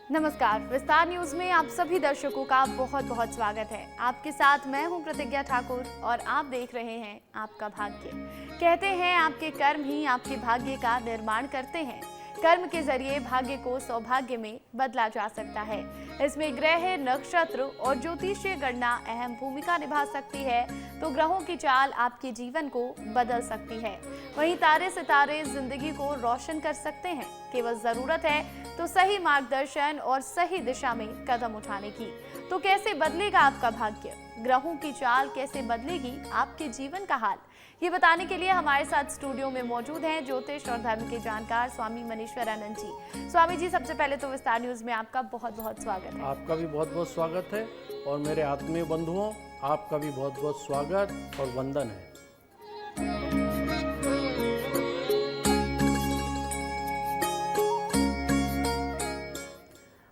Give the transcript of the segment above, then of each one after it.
नमस्कार। विस्तार न्यूज में आप सभी दर्शकों का बहुत बहुत स्वागत है। आपके साथ मैं हूं प्रतिज्ञा ठाकुर और आप देख रहे हैं आपका भाग्य। कहते हैं आपके कर्म ही आपके भाग्य का निर्माण करते हैं। कर्म के जरिए भाग्य को सौभाग्य में बदला जा सकता है। इसमें ग्रह, नक्षत्र और ज्योतिषीय गणना अहम भूमिका निभा सकती है, तो ग्रहों की चाल आपके जीवन को बदल सकती है। वहीं तारे सितारे जिंदगी को रोशन कर सकते हैं। केवल जरूरत है तो सही मार्गदर्शन और सही दिशा में कदम उठाने की। तो कैसे बदलेगा आपका भाग्य? ग्रहों की चाल कैसे बदलेगी आपके जीवन का हाल? ये बताने के लिए हमारे साथ स्टूडियो में मौजूद हैं ज्योतिष और धर्म के जानकार स्वामी मनीश्वरानंद जी। स्वामी जी, सबसे पहले तो विस्तार न्यूज में आपका बहुत बहुत स्वागत है। आपका भी बहुत बहुत स्वागत है और मेरे आत्मीय बंधुओं, आपका भी बहुत बहुत स्वागत और वंदन है।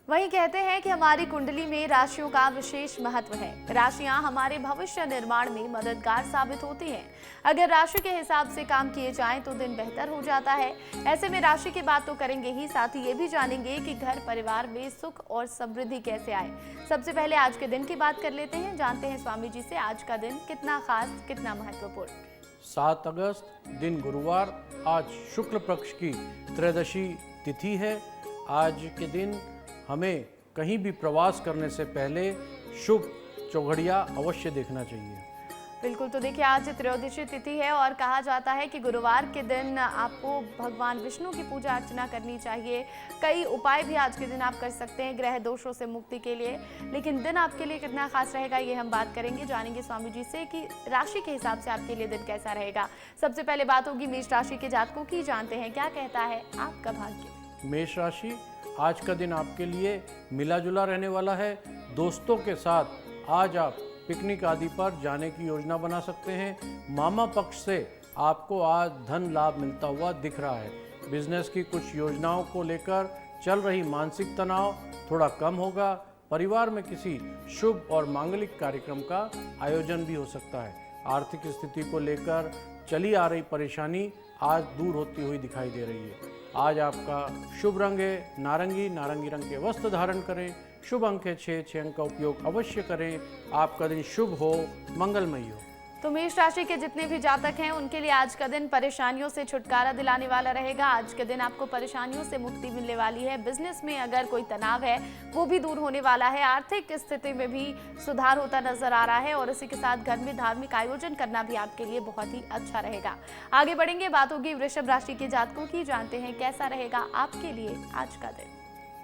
वहीं कहते हैं कि हमारी कुंडली में राशियों का विशेष महत्व है। राशियां हमारे भविष्य निर्माण में मददगार साबित होती हैं। अगर राशि के हिसाब से काम किए जाएं तो दिन बेहतर हो जाता है। ऐसे में राशि की बात तो करेंगे ही, साथ ही ये भी जानेंगे कि घर परिवार में सुख और समृद्धि कैसे आए। सबसे पहले आज के दिन की बात कर लेते हैं। जानते हैं स्वामी जी से आज का दिन कितना खास, कितना महत्वपूर्ण। 7 अगस्त दिन गुरुवार, आज शुक्ल पक्ष की त्रयोदशी तिथि है। आज के दिन हमें कहीं भी प्रवास करने से पहले शुभ चौघड़िया अवश्य देखना चाहिए। बिल्कुल, तो देखिए आज त्रयोदशी तिथि है और कहा जाता है कि गुरुवार के दिन आपको भगवान विष्णु की पूजा अर्चना करनी चाहिए। कई उपाय भी आज के दिन आप कर सकते हैं ग्रह दोषों से मुक्ति के लिए। लेकिन दिन आपके लिए कितना खास रहेगा ये हम बात करेंगे, जानेंगे स्वामी जी से कि राशि के हिसाब से आपके लिए दिन कैसा रहेगा। सबसे पहले बात होगी मेष राशि के जातकों की। जानते हैं क्या कहता है आपका भाग्य। मेष राशि, आज का दिन आपके लिए मिला जुला रहने वाला है। दोस्तों के साथ आज आप पिकनिक आदि पर जाने की योजना बना सकते हैं। मामा पक्ष से आपको आज धन लाभ मिलता हुआ दिख रहा है। बिजनेस की कुछ योजनाओं को लेकर चल रही मानसिक तनाव थोड़ा कम होगा। परिवार में किसी शुभ और मांगलिक कार्यक्रम का आयोजन भी हो सकता है। आर्थिक स्थिति को लेकर चली आ रही परेशानी आज दूर होती हुई दिखाई दे रही है। आज आपका शुभ रंग है नारंगी। नारंगी रंग के वस्त्र धारण करें। शुभ अंक है 6 अंक का उपयोग अवश्य करें। आपका दिन शुभ हो, मंगलमय हो। तो मेष राशि के जितने भी जातक हैं उनके लिए आज का दिन परेशानियों से छुटकारा दिलाने वाला रहेगा। आज के दिन आपको परेशानियों से मुक्ति मिलने वाली है। बिजनेस में अगर कोई तनाव है वो भी दूर होने वाला है। आर्थिक स्थिति में भी सुधार होता नजर आ रहा है और इसी के साथ घर में धार्मिक आयोजन करना भी आपके लिए बहुत ही अच्छा रहेगा। आगे बढ़ेंगे, बात होगी वृषभ राशि के जातकों की। जानते हैं कैसा रहेगा आपके लिए आज का दिन।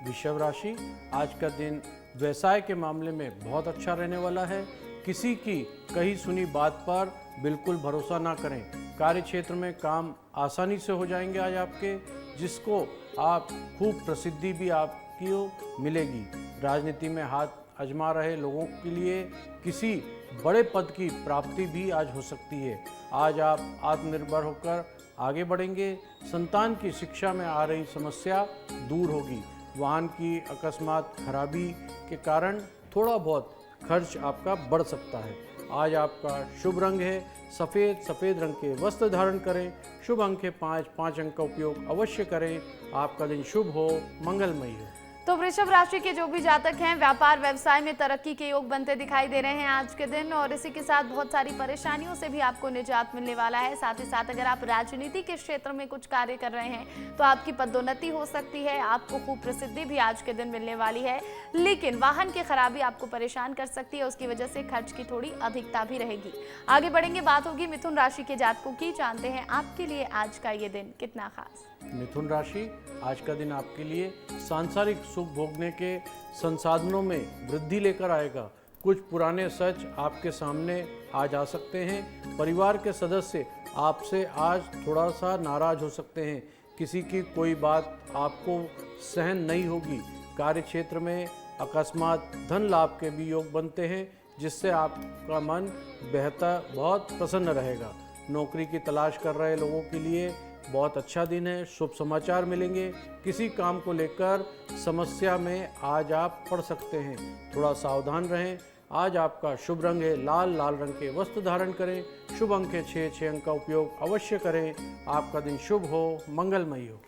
वृषभ राशि, आज का दिन व्यवसाय के मामले में बहुत अच्छा रहने वाला है। किसी की कही सुनी बात पर बिल्कुल भरोसा ना करें। कार्य क्षेत्र में काम आसानी से हो जाएंगे आज आपके, जिसको आप खूब प्रसिद्धि भी आपकी मिलेगी। राजनीति में हाथ आजमा रहे लोगों के लिए किसी बड़े पद की प्राप्ति भी आज हो सकती है। आज आप आत्मनिर्भर होकर आगे बढ़ेंगे। संतान की शिक्षा में आ रही समस्या दूर होगी। वाहन की अकस्मात खराबी के कारण थोड़ा बहुत खर्च आपका बढ़ सकता है। आज आपका शुभ रंग है सफ़ेद। सफ़ेद रंग के वस्त्र धारण करें। शुभ अंक है 5 अंक का उपयोग अवश्य करें। आपका दिन शुभ हो, मंगलमय हो। तो वृषभ राशि के जो भी जातक हैं व्यापार व्यवसाय में तरक्की के योग बनते दिखाई दे रहे हैं आज के दिन, और इसी के साथ बहुत सारी परेशानियों से भी आपको निजात मिलने वाला है। साथ ही साथ अगर आप राजनीति के क्षेत्र में कुछ कार्य कर रहे हैं तो आपकी पदोन्नति हो सकती है। आपको खूब प्रसिद्धि भी आज के दिन मिलने वाली है। लेकिन वाहन की खराबी आपको परेशान कर सकती है, उसकी वजह से खर्च की थोड़ी अधिकता भी रहेगी। आगे बढ़ेंगे, बात होगी मिथुन राशि के जातकों की। जानते हैं आपके लिए आज का ये दिन कितना खास। मिथुन राशि, आज का दिन आपके लिए सांसारिक सुख भोगने के संसाधनों में वृद्धि लेकर आएगा। कुछ पुराने सच आपके सामने आज आ सकते हैं। परिवार के सदस्य आपसे आज थोड़ा सा नाराज हो सकते हैं। किसी की कोई बात आपको सहन नहीं होगी। कार्य क्षेत्र में अकस्मात धन लाभ के भी योग बनते हैं, जिससे आपका मन बेहतर बहुत प्रसन्न रहेगा। नौकरी की तलाश कर रहे लोगों के लिए बहुत अच्छा दिन है। शुभ समाचार मिलेंगे। किसी काम को लेकर समस्या में आज आप पड़ सकते हैं, थोड़ा सावधान रहें। आज आपका शुभ रंग है लाल। लाल रंग के वस्त्र धारण करें। शुभ अंक है 6 अंक का उपयोग अवश्य करें। आपका दिन शुभ हो, मंगलमय हो।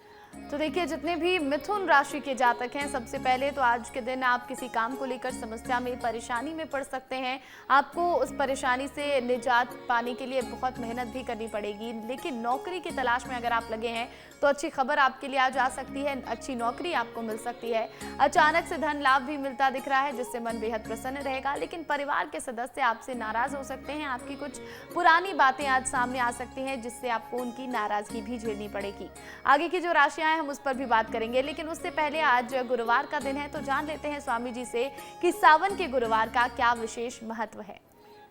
तो देखिए, जितने भी मिथुन राशि के जातक हैं, सबसे पहले तो आज के दिन आप किसी काम को लेकर समस्या में, परेशानी में पड़ सकते हैं। आपको उस परेशानी से निजात पाने के लिए बहुत मेहनत भी करनी पड़ेगी। लेकिन नौकरी की तलाश में अगर आप लगे हैं तो अच्छी खबर आपके लिए आ जा सकती है, अच्छी नौकरी आपको मिल सकती है। अचानक से धन लाभ भी मिलता दिख रहा है, जिससे मन बेहद प्रसन्न रहेगा। लेकिन परिवार के सदस्य आपसे नाराज हो सकते हैं। आपकी कुछ पुरानी बातें आज सामने आ सकती हैं, जिससे आपको उनकी नाराजगी भी झेलनी पड़ेगी। आगे की जो राशियां हैं हम उस पर भी बात करेंगे, लेकिन उससे पहले आज गुरुवार का दिन है, तो जान लेते हैं स्वामी जी से कि सावन के गुरुवार का क्या विशेष महत्व है।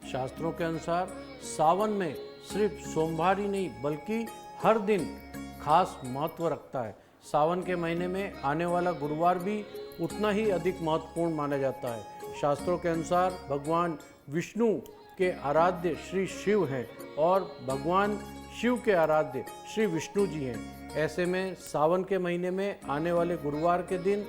शास्त्रों के अनुसार सावन में सिर्फ सोमवार ही नहीं बल्कि हर दिन खास महत्व रखता है। सावन के महीने में आने वाला गुरुवार भी उतना ही अधिक महत्वपूर्ण माना जाता है। शास्त्रों के अनुसार भगवान विष्णु के आराध्य श्री शिव हैं और भगवान शिव के आराध्य श्री विष्णु जी हैं। ऐसे में सावन के महीने में आने वाले गुरुवार के दिन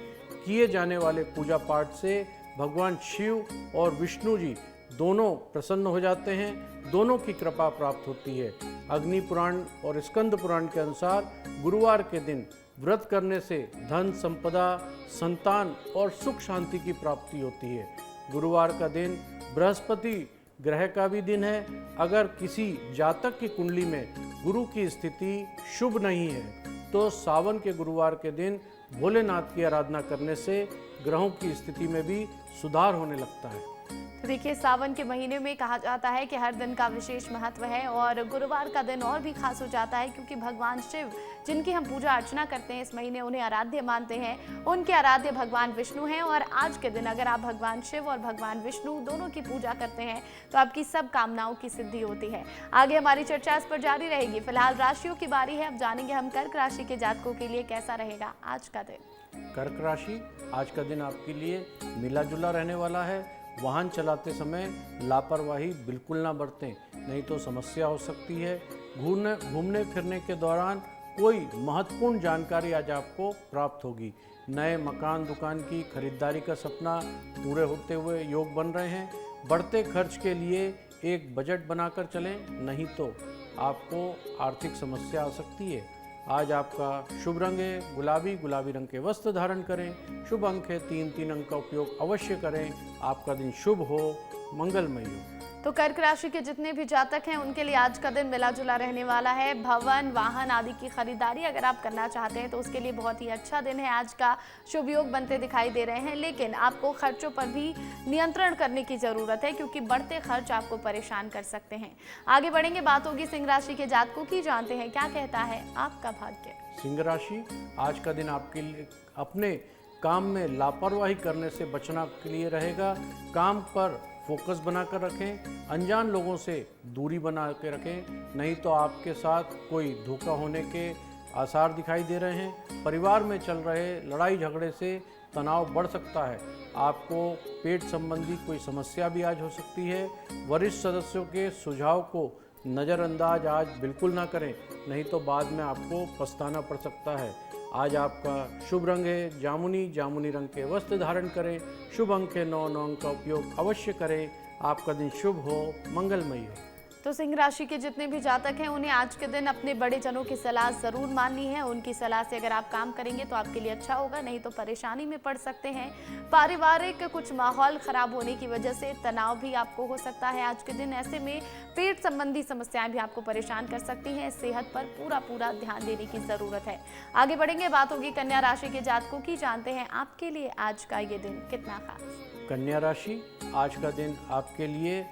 किए जाने वाले पूजा पाठ से भगवान शिव और विष्णु जी दोनों प्रसन्न हो जाते हैं, दोनों की कृपा प्राप्त होती है। अग्नि पुराण और स्कंद पुराण के अनुसार गुरुवार के दिन व्रत करने से धन संपदा, संतान और सुख शांति की प्राप्ति होती है। गुरुवार का दिन बृहस्पति ग्रह का भी दिन है। अगर किसी जातक की कुंडली में गुरु की स्थिति शुभ नहीं है तो सावन के गुरुवार के दिन भोलेनाथ की आराधना करने से ग्रहों की स्थिति में भी सुधार होने लगता है। तो देखिए, सावन के महीने में कहा जाता है कि हर दिन का विशेष महत्व है और गुरुवार का दिन और भी खास हो जाता है, क्योंकि भगवान शिव जिनकी हम पूजा अर्चना करते हैं इस महीने, उन्हें आराध्य मानते हैं। उनके आराध्य भगवान विष्णु हैं और आज के दिन अगर आप भगवान शिव और भगवान विष्णु दोनों की पूजा करते हैं तो आपकी सब कामनाओं की सिद्धि होती है। आगे हमारी चर्चा इस पर जारी रहेगी। फिलहाल राशियों की बारी है, अब जानेंगे हम कर्क राशि के जातकों के लिए कैसा रहेगा आज का दिन। कर्क राशि, आज का दिन आपके लिए मिला जुला रहने वाला है। वाहन चलाते समय लापरवाही बिल्कुल ना बरतें, नहीं तो समस्या हो सकती है। घूमने फिरने के दौरान कोई महत्वपूर्ण जानकारी आज आपको प्राप्त होगी। नए मकान दुकान की खरीदारी का सपना पूरे होते हुए योग बन रहे हैं। बढ़ते खर्च के लिए एक बजट बनाकर चलें, नहीं तो आपको आर्थिक समस्या आ सकती है। आज आपका शुभ रंग है गुलाबी, गुलाबी रंग के वस्त्र धारण करें। शुभ अंक है 3 अंक का उपयोग अवश्य करें। आपका दिन शुभ हो, मंगलमय हो। तो कर्क राशि के जितने भी जातक हैं उनके लिए आज का दिन मिला जुला रहने वाला है। भवन, वाहन आदि की खरीदारी अगर आप करना चाहते हैं तो उसके लिए बहुत ही अच्छा दिन है। आज का शुभ योग बनते दिखाई दे रहे हैं, लेकिन आपको खर्चों पर भी नियंत्रण करने की जरूरत है, क्योंकि बढ़ते खर्च आपको परेशान कर सकते हैं। आगे बढ़ेंगे, बात होगी सिंह राशि के जातकों की। जानते हैं क्या कहता है आपका भाग्य। सिंह राशि, आज का दिन आपके लिए अपने काम में लापरवाही करने से बचना के लिए रहेगा। काम पर फोकस बनाकर रखें, अनजान लोगों से दूरी बना के रखें, नहीं तो आपके साथ कोई धोखा होने के आसार दिखाई दे रहे हैं। परिवार में चल रहे लड़ाई झगड़े से तनाव बढ़ सकता है। आपको पेट संबंधी कोई समस्या भी आज हो सकती है। वरिष्ठ सदस्यों के सुझाव को नज़रअंदाज आज बिल्कुल ना करें, नहीं तो बाद में आपको पछताना पड़ सकता है। आज आपका शुभ रंग है जामुनी, जामुनी रंग के वस्त्र धारण करें। शुभ अंक है 9 अंक का उपयोग अवश्य करें। आपका दिन शुभ हो, मंगलमय हो। तो सिंह राशि के जितने भी जातक हैं उन्हें आज के दिन अपने बड़े जनों की सलाह जरूर माननी है। उनकी सलाह से अगर आप काम करेंगे तो आपके लिए अच्छा होगा, नहीं तो परेशानी में पड़ सकते हैं। पारिवारिक कुछ माहौल खराब होने की वजह से तनाव भी आपको हो सकता है आज के दिन। ऐसे में पेट संबंधी समस्याएं भी आपको परेशान कर सकती हैं। सेहत पर पूरा ध्यान देने की जरूरत है। आगे बढ़ेंगे, बात होगी कन्या राशि के जातकों की। जानते हैं आपके लिए आज का ये दिन कितना खास। कन्या राशि, आज का दिन आपके लिए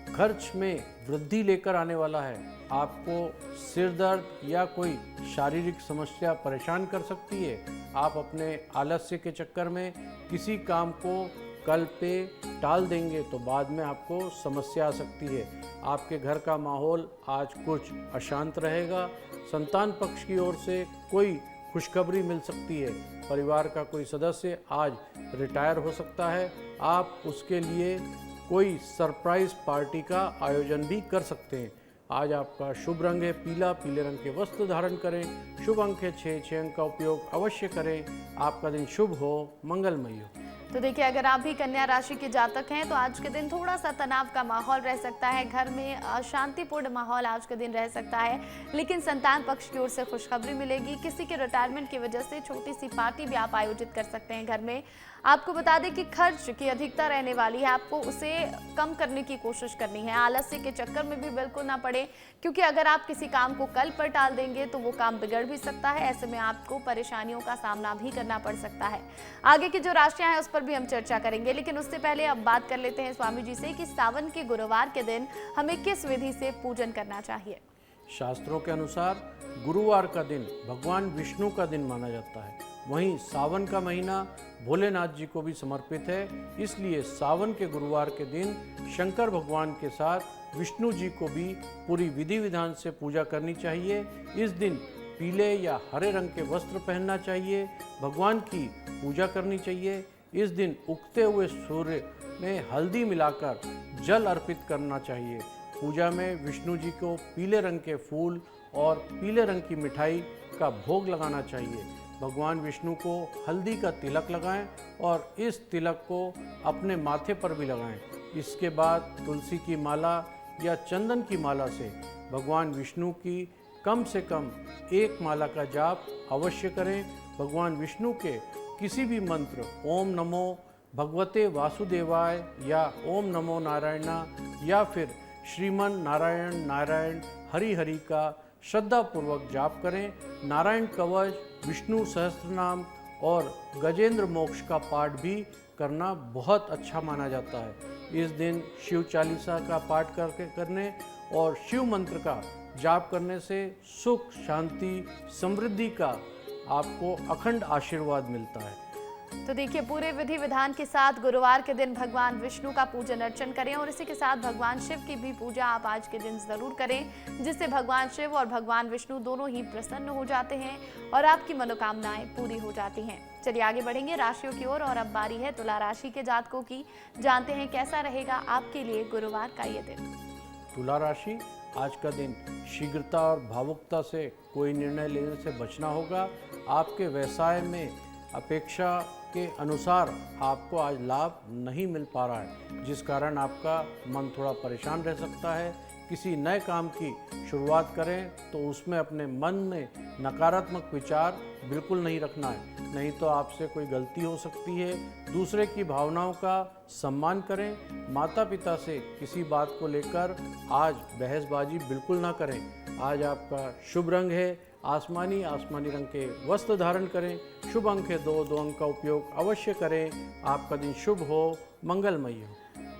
खर्च में वृद्धि लेकर आने वाला है। आपको सिर दर्द या कोई शारीरिक समस्या परेशान कर सकती है। आप अपने आलस्य के चक्कर में किसी काम को कल पे टाल देंगे तो बाद में आपको समस्या आ सकती है। आपके घर का माहौल आज कुछ अशांत रहेगा। संतान पक्ष की ओर से कोई खुशखबरी मिल सकती है। परिवार का कोई सदस्य आज रिटायर हो सकता है। आप उसके लिए कोई सरप्राइज पार्टी का आयोजन भी कर सकते हैं। आज आपका शुभ रंग है पीला, पीले रंग के वस्त्र धारण करें। शुभ अंक है 6 अंक का उपयोग अवश्य करें। आपका दिन शुभ हो, मंगलमय हो। तो देखिए, अगर आप भी कन्या राशि के जातक हैं तो आज के दिन थोड़ा सा तनाव का माहौल रह सकता है। घर में अशांतिपूर्ण माहौल आज के दिन रह सकता है, लेकिन संतान पक्ष की ओर से खुशखबरी मिलेगी। किसी के रिटायरमेंट की वजह से छोटी सी पार्टी भी आप आयोजित कर सकते हैं घर में। आपको बता दें कि खर्च की अधिकता रहने वाली है, आपको उसे कम करने की कोशिश करनी है। आलस्य के चक्कर में भी बिल्कुल ना पड़े, क्योंकि अगर आप किसी काम को कल पर टाल देंगे तो वो काम बिगड़ भी सकता है। ऐसे में आपको परेशानियों का सामना भी करना पड़ सकता है। आगे की जो राशियां हैं उस पर भी हम चर्चा करेंगे, लेकिन उससे पहले अब बात कर लेते हैं स्वामी जी से कि सावन के गुरुवार के दिन हमें किस विधि से पूजन करना चाहिए। शास्त्रों के अनुसार गुरुवार का दिन भगवान विष्णु का दिन माना जाता है। वहीं सावन का महीना भोलेनाथ जी को भी समर्पित है, इसलिए सावन के गुरुवार के दिन शंकर भगवान के साथ विष्णु जी को भी पूरी विधि विधान से पूजा करनी चाहिए। इस दिन पीले या हरे रंग के वस्त्र पहनना चाहिए, भगवान की पूजा करनी चाहिए। इस दिन उगते हुए सूर्य में हल्दी मिलाकर जल अर्पित करना चाहिए। पूजा में विष्णु जी को पीले रंग के फूल और पीले रंग की मिठाई का भोग लगाना चाहिए। भगवान विष्णु को हल्दी का तिलक लगाएं और इस तिलक को अपने माथे पर भी लगाएं। इसके बाद तुलसी की माला या चंदन की माला से भगवान विष्णु की कम से कम एक माला का जाप अवश्य करें। भगवान विष्णु के किसी भी मंत्र ओम नमो भगवते वासुदेवाय या ओम नमो नारायणा या फिर श्रीमन नारायण नारायण हरि हरि का श्रद्धापूर्वक जाप करें। नारायण कवच, विष्णु सहस्त्रनाम और गजेंद्र मोक्ष का पाठ भी करना बहुत अच्छा माना जाता है। इस दिन शिव चालीसा का पाठ करने और शिव मंत्र का जाप करने से सुख, शांति, समृद्धि का आपको अखंड आशीर्वाद मिलता है। तो देखिए, पूरे विधि विधान के साथ गुरुवार के दिन भगवान विष्णु का पूजन अर्चन करें और इसी के साथ भगवान शिव की भी पूजा आप आज के दिन जरूर करें, जिससे भगवान शिव और भगवान विष्णु दोनों ही प्रसन्न हो जाते हैं और आपकी मनोकामनाएं पूरी हो जाती हैं। चलिए आगे बढ़ेंगे राशियों की ओर और अब बारी है तुला राशि के जातकों की। जानते हैं कैसा रहेगा आपके लिए गुरुवार का ये दिन। तुला राशि, आज का दिन शीघ्रता और भावुकता से कोई निर्णय लेने से बचना होगा। आपके व्यवसाय में अपेक्षा के अनुसार आपको आज लाभ नहीं मिल पा रहा है, जिस कारण आपका मन थोड़ा परेशान रह सकता है। किसी नए काम की शुरुआत करें तो उसमें अपने मन में नकारात्मक विचार बिल्कुल नहीं रखना है, नहीं तो आपसे कोई गलती हो सकती है। दूसरे की भावनाओं का सम्मान करें। माता पिता से किसी बात को लेकर आज बहसबाजी बिल्कुल ना करें। आज आपका शुभ रंग है आसमानी रंग के वस्त्र धारण करें। शुभ अंक है 2 अंक का उपयोग अवश्य करें। आपका दिन शुभ हो, मंगलमय हो।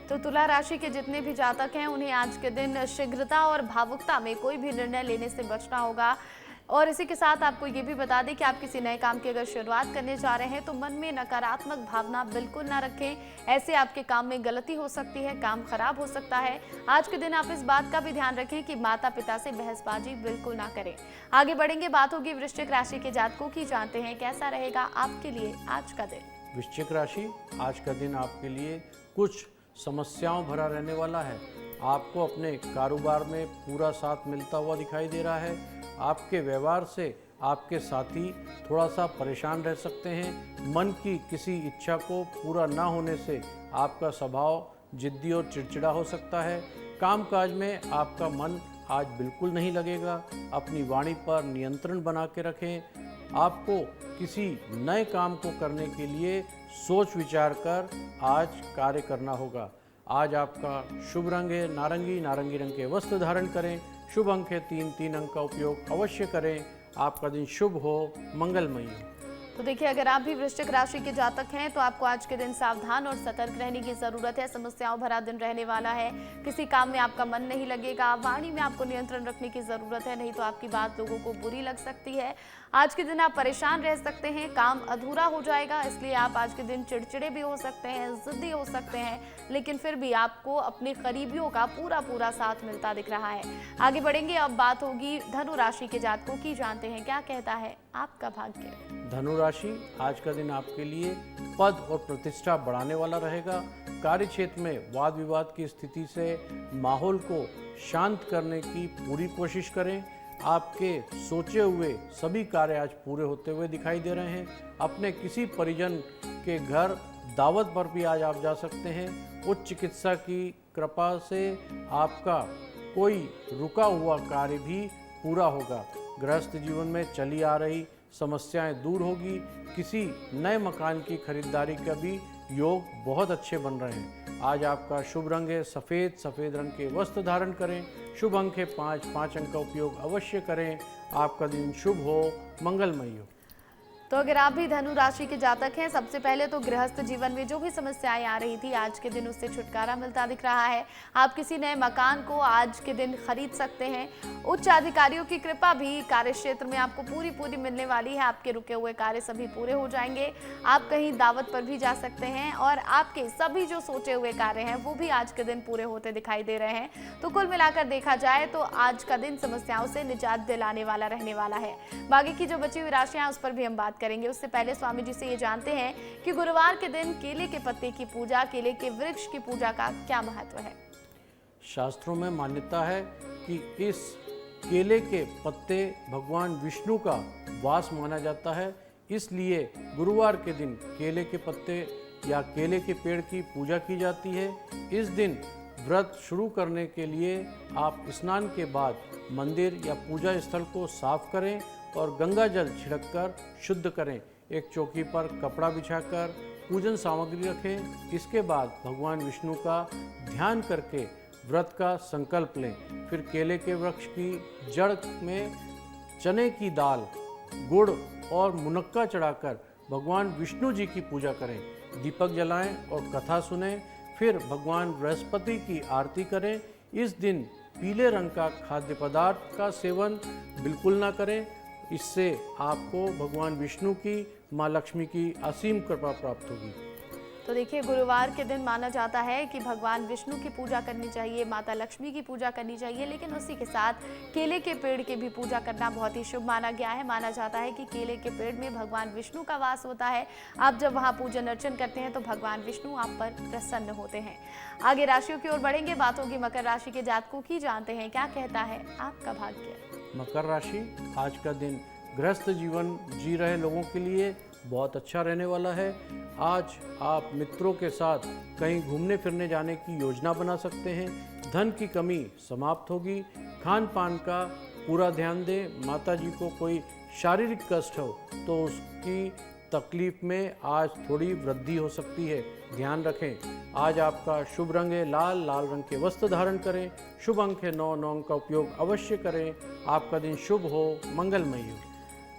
तो तुला राशि के जितने भी जातक हैं उन्हें आज के दिन शीघ्रता और भावुकता में कोई भी निर्णय लेने से बचना होगा। और इसी के साथ आपको ये भी बता दें कि आप किसी नए काम की अगर शुरुआत करने जा रहे हैं तो मन में नकारात्मक भावना बिल्कुल ना रखें। ऐसे आपके काम में गलती हो सकती है, काम खराब हो सकता है। आज के दिन आप इस बात का भी ध्यान रखें कि माता पिता से बहसबाजी बिल्कुल ना करें। आगे बढ़ेंगे, बात होगी वृश्चिक राशि के जातकों की। जानते हैं कैसा रहेगा आपके लिए आज का दिन। वृश्चिक राशि, आज का दिन आपके लिए कुछ समस्याओं भरा रहने वाला है। आपको अपने कारोबार में पूरा साथ मिलता हुआ दिखाई दे रहा है। आपके व्यवहार से आपके साथी थोड़ा सा परेशान रह सकते हैं। मन की किसी इच्छा को पूरा ना होने से आपका स्वभाव जिद्दी और चिड़चिड़ा हो सकता है। कामकाज में आपका मन आज बिल्कुल नहीं लगेगा। अपनी वाणी पर नियंत्रण बना के रखें। आपको किसी नए काम को करने के लिए सोच विचार कर आज कार्य करना होगा। आज आपका शुभ रंग है नारंगी रंग के वस्त्र धारण करें। शुभ अंक है 3 अंक का उपयोग अवश्य करें। आपका दिन शुभ हो, मंगलमय हो। तो देखिए, अगर आप भी वृश्चिक राशि के जातक हैं तो आपको आज के दिन सावधान और सतर्क रहने की जरूरत है। समस्याओं भरा दिन रहने वाला है। किसी काम में आपका मन नहीं लगेगा। वाणी में आपको नियंत्रण रखने की जरूरत है, नहीं तो आपकी बात लोगों को बुरी लग सकती है। आज के दिन आप परेशान रह सकते हैं, काम अधूरा हो जाएगा, इसलिए आप आज के दिन चिड़चिड़े भी हो सकते हैं, जिद्दी हो सकते हैं, लेकिन फिर भी आपको अपने करीबियों का पूरा साथ मिलता दिख रहा है। आगे बढ़ेंगे, अब बात होगी धनु राशि के जातकों की। जानते हैं क्या कहता है आपका भाग्य। धनु राशि, आज का दिन आपके लिए पद और प्रतिष्ठा बढ़ाने वाला रहेगा। कार्य क्षेत्र में वाद विवाद की स्थिति से माहौल को शांत करने की पूरी कोशिश करें। आपके सोचे हुए सभी कार्य आज पूरे होते हुए दिखाई दे रहे हैं। अपने किसी परिजन के घर दावत पर भी आज आप जा सकते हैं। उच्च चिकित्सा की कृपा से आपका कोई रुका हुआ कार्य भी पूरा होगा। गृहस्थ जीवन में चली आ रही समस्याएं दूर होगी। किसी नए मकान की खरीदारी का भी योग बहुत अच्छे बन रहे हैं। आज आपका शुभ रंग है सफ़ेद। सफ़ेद रंग के वस्त्र धारण करें। शुभ अंक है 5 अंक का उपयोग अवश्य करें। आपका दिन शुभ हो, मंगलमय हो। तो अगर आप भी धनु राशि के जातक हैं, सबसे पहले तो गृहस्थ जीवन में जो भी समस्याएं आ रही थी, आज के दिन उससे छुटकारा मिलता दिख रहा है। आप किसी नए मकान को आज के दिन खरीद सकते हैं। उच्च अधिकारियों की कृपा भी कार्य क्षेत्र में आपको पूरी मिलने वाली है। आपके रुके हुए कार्य सभी पूरे हो जाएंगे। आप कहीं दावत पर भी जा सकते हैं और आपके सभी जो सोचे हुए कार्य हैं वो भी आज के दिन पूरे होते दिखाई दे रहे हैं। तो कुल मिलाकर देखा जाए तो आज का दिन समस्याओं से निजात दिलाने वाला रहने वाला है। बाकी की जो बची हुई राशियां उस पर भी हम बात करेंगे। उससे पहले स्वामी जी से ये जानते हैं कि गुरुवार के दिन केले के पत्ते की पूजा, केले के वृक्ष की पूजा का क्या महत्व है। शास्त्रों में मान्यता है कि इस केले के पत्ते भगवान विष्णु का वास माना जाता है। इसलिए गुरुवार के दिन केले के पत्ते या केले के पेड़ की पूजा की जाती है। इस दिन व्रत शुरू करने के लिए आप स्नान के बाद मंदिर या पूजा स्थल को साफ करें और गंगा जल छिड़ककर शुद्ध करें। एक चौकी पर कपड़ा बिछाकर पूजन सामग्री रखें। इसके बाद भगवान विष्णु का ध्यान करके व्रत का संकल्प लें। फिर केले के वृक्ष की जड़ में चने की दाल, गुड़ और मुनक्का चढ़ाकर भगवान विष्णु जी की पूजा करें। दीपक जलाएं और कथा सुनें। फिर भगवान बृहस्पति की आरती करें। इस दिन पीले रंग का खाद्य पदार्थ का सेवन बिल्कुल ना करें। इससे आपको भगवान विष्णु की, माँ लक्ष्मी की असीम कृपा प्राप्त होगी। तो देखिए, गुरुवार के दिन माना जाता है कि भगवान विष्णु की पूजा करनी चाहिए, माता लक्ष्मी की पूजा करनी चाहिए, लेकिन उसी के साथ केले के पेड़ की भी पूजा करना बहुत ही शुभ माना गया है। माना जाता है कि केले के पेड़ में भगवान विष्णु का वास होता है। आप जब वहाँ पूजन अर्चन करते हैं तो भगवान विष्णु आप पर प्रसन्न होते हैं। आगे राशियों की ओर बढ़ेंगे, बात होगी मकर राशि के जातकों की। जानते हैं क्या कहता है आपका भाग्य। मकर राशि, आज का दिन गृहस्थ जीवन जी रहे लोगों के लिए बहुत अच्छा रहने वाला है। आज आप मित्रों के साथ कहीं घूमने फिरने जाने की योजना बना सकते हैं। धन की कमी समाप्त होगी। खान पान का पूरा ध्यान दें। माता जी को कोई शारीरिक कष्ट हो तो उसकी तकलीफ में आज थोड़ी वृद्धि हो सकती है, ध्यान रखें। आज आपका शुभ रंग है लाल। लाल रंग के वस्त्र धारण करें। शुभ अंक है 9 अंक का उपयोग अवश्य करें। आपका दिन शुभ हो, मंगलमय हो।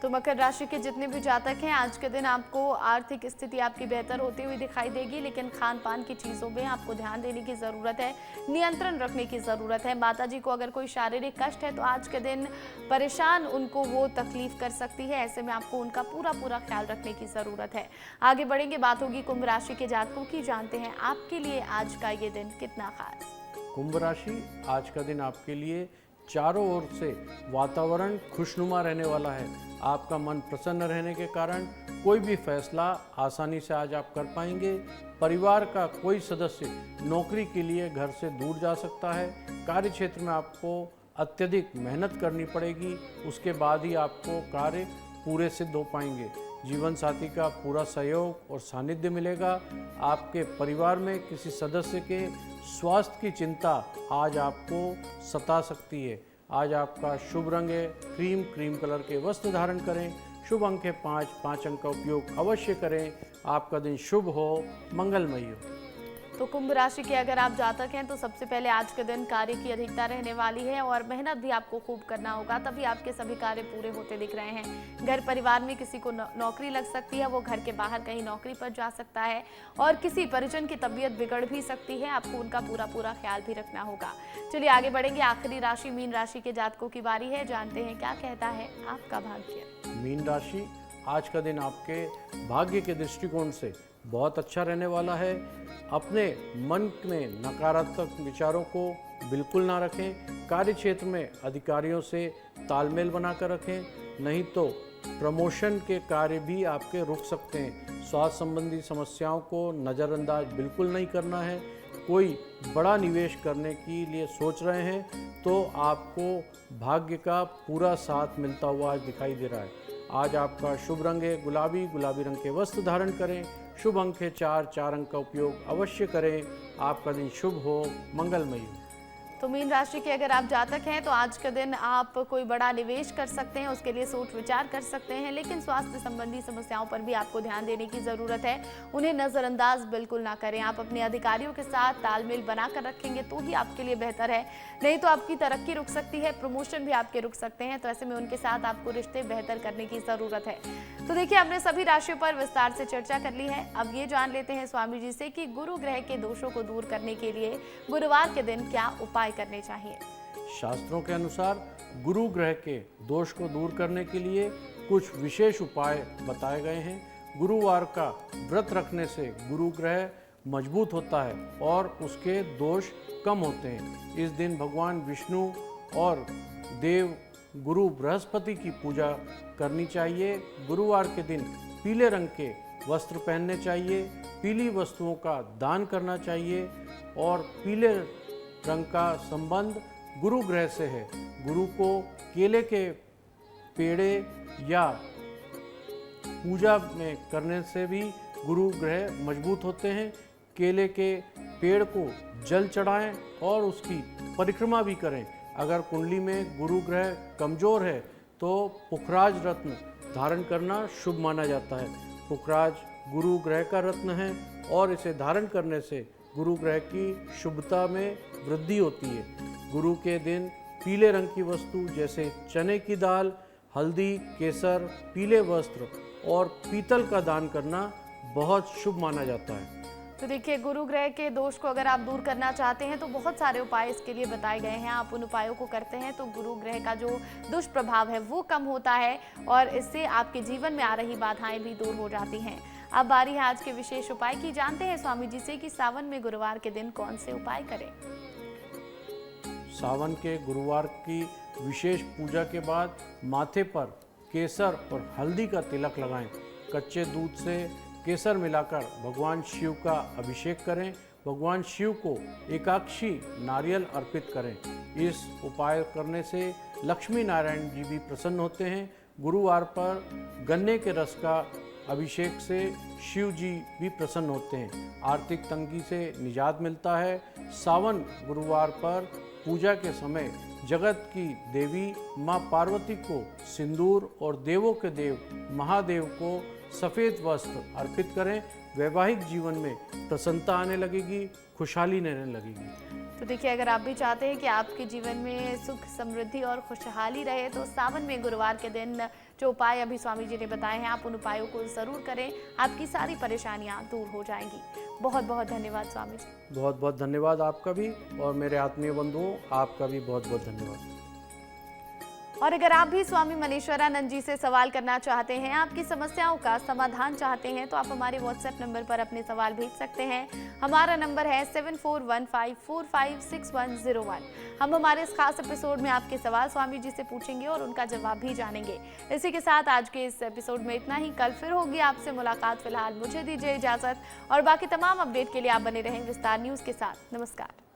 तो मकर राशि के जितने भी जातक हैं, आज के दिन आपको आर्थिक स्थिति आपकी बेहतर होती हुई दिखाई देगी, लेकिन खान पान की चीज़ों में आपको ध्यान देने की ज़रूरत है, नियंत्रण रखने की ज़रूरत है। माता जी को अगर कोई शारीरिक कष्ट है तो आज के दिन परेशान उनको वो तकलीफ कर सकती है। ऐसे में आपको उनका पूरा ख्याल रखने की ज़रूरत है। आगे बढ़ेंगे, बात होगी कुंभ राशि के जातकों की। जानते हैं आपके लिए आज का ये दिन कितना खास। कुंभ राशि, आज का दिन आपके लिए चारों ओर से वातावरण खुशनुमा रहने वाला है। आपका मन प्रसन्न रहने के कारण कोई भी फैसला आसानी से आज आप कर पाएंगे। परिवार का कोई सदस्य नौकरी के लिए घर से दूर जा सकता है। कार्य क्षेत्र में आपको अत्यधिक मेहनत करनी पड़ेगी, उसके बाद ही आपको कार्य पूरे सिद्ध हो पाएंगे। जीवन साथी का पूरा सहयोग और सानिध्य मिलेगा। आपके परिवार में किसी सदस्य के स्वास्थ्य की चिंता आज आपको सता सकती है। आज आपका शुभ रंग है क्रीम कलर के वस्त्र धारण करें। शुभ अंक है 5 अंक का उपयोग अवश्य करें। आपका दिन शुभ हो, मंगलमय हो। तो कुंभ राशि के अगर आप जातक हैं तो सबसे पहले आज के दिन कार्य की अधिकता रहने वाली है और मेहनत भी आपको खूब करना होगा, तभी आपके सभी कार्य पूरे होते दिख रहे हैं। घर परिवार में किसी को नौकरी लग सकती है, वो घर के बाहर कहीं नौकरी पर जा सकता है और किसी परिजन की तबीयत बिगड़ भी सकती है। आपको उनका पूरा ख्याल भी रखना होगा। चलिए आगे बढ़ेंगे, आखिरी राशि मीन राशि के जातकों की बारी है। जानते हैं क्या कहता है आपका भाग्य। मीन राशि, आज का दिन आपके भाग्य के दृष्टिकोण से बहुत अच्छा रहने वाला है। अपने मन में नकारात्मक विचारों को बिल्कुल ना रखें। कार्य क्षेत्र में अधिकारियों से तालमेल बनाकर रखें, नहीं तो प्रमोशन के कार्य भी आपके रुक सकते हैं। स्वास्थ्य संबंधी समस्याओं को नज़रअंदाज बिल्कुल नहीं करना है। कोई बड़ा निवेश करने के लिए सोच रहे हैं तो आपको भाग्य का पूरा साथ मिलता हुआ आज दिखाई दे रहा है। आज आपका शुभ रंग है गुलाबी रंग के वस्त्र धारण करें। शुभ अंक है 4, 4 अंक का उपयोग अवश्य करें। आपका दिन शुभ हो, मंगलमय हो। तो मीन राशि के अगर आप जातक हैं तो आज का दिन आप कोई बड़ा निवेश कर सकते हैं, उसके लिए सोच विचार कर सकते हैं, लेकिन स्वास्थ्य संबंधी समस्याओं पर भी आपको ध्यान देने की ज़रूरत है। उन्हें नज़रअंदाज बिल्कुल ना करें। आप अपने अधिकारियों के साथ तालमेल बनाकर रखेंगे तो ही आपके लिए बेहतर है, नहीं तो आपकी तरक्की रुक सकती है, प्रमोशन भी आपके रुक सकते हैं। तो ऐसे में उनके साथ आपको रिश्ते बेहतर करने की ज़रूरत है। तो देखिए, हमने सभी राशियों पर विस्तार से चर्चा कर ली है। अब ये जान लेते हैं स्वामी जी से कि गुरु ग्रह के दोषों को दूर करने के लिए गुरुवार के दिन क्या उपाय करने चाहिए। शास्त्रों के अनुसार गुरु ग्रह के दोष को दूर करने के लिए कुछ विशेष उपाय बताए गए हैं। गुरुवार का व्रत रखने से गुरु ग्रह मजबूत होता है और उसके दोष कम होते हैं। इस दिन भगवान विष्णु और देव गुरु बृहस्पति की पूजा करनी चाहिए। गुरुवार के दिन पीले रंग के वस्त्र पहनने चाहिए, पीली वस्तुओं का दान करना चाहिए और पीले रंग का संबंध गुरु ग्रह से है। गुरु को केले के पेड़े या पूजा में करने से भी गुरु ग्रह मजबूत होते हैं। केले के पेड़ को जल चढ़ाएं और उसकी परिक्रमा भी करें। अगर कुंडली में गुरु ग्रह कमजोर है तो पुखराज रत्न धारण करना शुभ माना जाता है। पुखराज गुरु ग्रह का रत्न है और इसे धारण करने से गुरु ग्रह की शुभता में वृद्धि होती है। गुरु के दिन पीले रंग की वस्तु जैसे चने की दाल, हल्दी, केसर, पीले वस्त्र और पीतल का दान करना बहुत शुभ माना जाता है। तो देखिए, गुरु ग्रह के दोष को अगर आप दूर करना चाहते हैं तो बहुत सारे उपाय इसके लिए बताए गए हैं। आप उन उपायों को करते हैं तो गुरु ग्रह का जो दुष्प्रभाव है वो कम होता है और इससे आपके जीवन में आ रही बाधाएं भी दूर हो जाती हैं। अब बारी है आज के विशेष उपाय की। जानते हैं स्वामी जी से कि सावन में गुरुवार के दिन कौन से उपाय करें। सावन के गुरुवार की विशेष पूजा के बाद माथे पर केसर और हल्दी का तिलक लगाएं। कच्चे दूध से केसर मिलाकर भगवान शिव का अभिषेक करें। भगवान शिव को एकाक्षी नारियल अर्पित करें। इस उपाय करने से लक्ष्मी नारायण जी भी प्रसन्न होते हैं। गुरुवार पर गन्ने के रस का अभिषेक से शिव जी भी प्रसन्न होते हैं। आर्थिक तंगी से निजात मिलता है। सावन गुरुवार पर पूजा के समय जगत की देवी माँ पार्वती को सिंदूर और देवों के देव महादेव को सफ़ेद वस्त्र अर्पित करें। वैवाहिक जीवन में प्रसन्नता आने लगेगी, खुशहाली रहने लगेगी। तो देखिए, अगर आप भी चाहते हैं कि आपके जीवन में सुख समृद्धि और खुशहाली रहे तो सावन में गुरुवार के दिन जो उपाय अभी स्वामी जी ने बताए हैं आप उन उपायों को ज़रूर करें। आपकी सारी परेशानियां दूर हो जाएंगी। बहुत बहुत धन्यवाद स्वामी जी। बहुत बहुत धन्यवाद आपका भी और मेरे आत्मीय बंधुओं आपका भी बहुत बहुत धन्यवाद। और अगर आप भी स्वामी मनीश्वरानंद जी से सवाल करना चाहते हैं, आपकी समस्याओं का समाधान चाहते हैं तो आप हमारे व्हाट्सएप नंबर पर अपने सवाल भेज सकते हैं। हमारा नंबर है 7415456101। हम हमारे इस खास एपिसोड में आपके सवाल स्वामी जी से पूछेंगे और उनका जवाब भी जानेंगे। इसी के साथ आज के इस एपिसोड में इतना ही। कल फिर होगी आपसे मुलाकात। फिलहाल मुझे दीजिए इजाजत और बाकी तमाम अपडेट के लिए आप बने रहें विस्तार न्यूज़ के साथ। नमस्कार।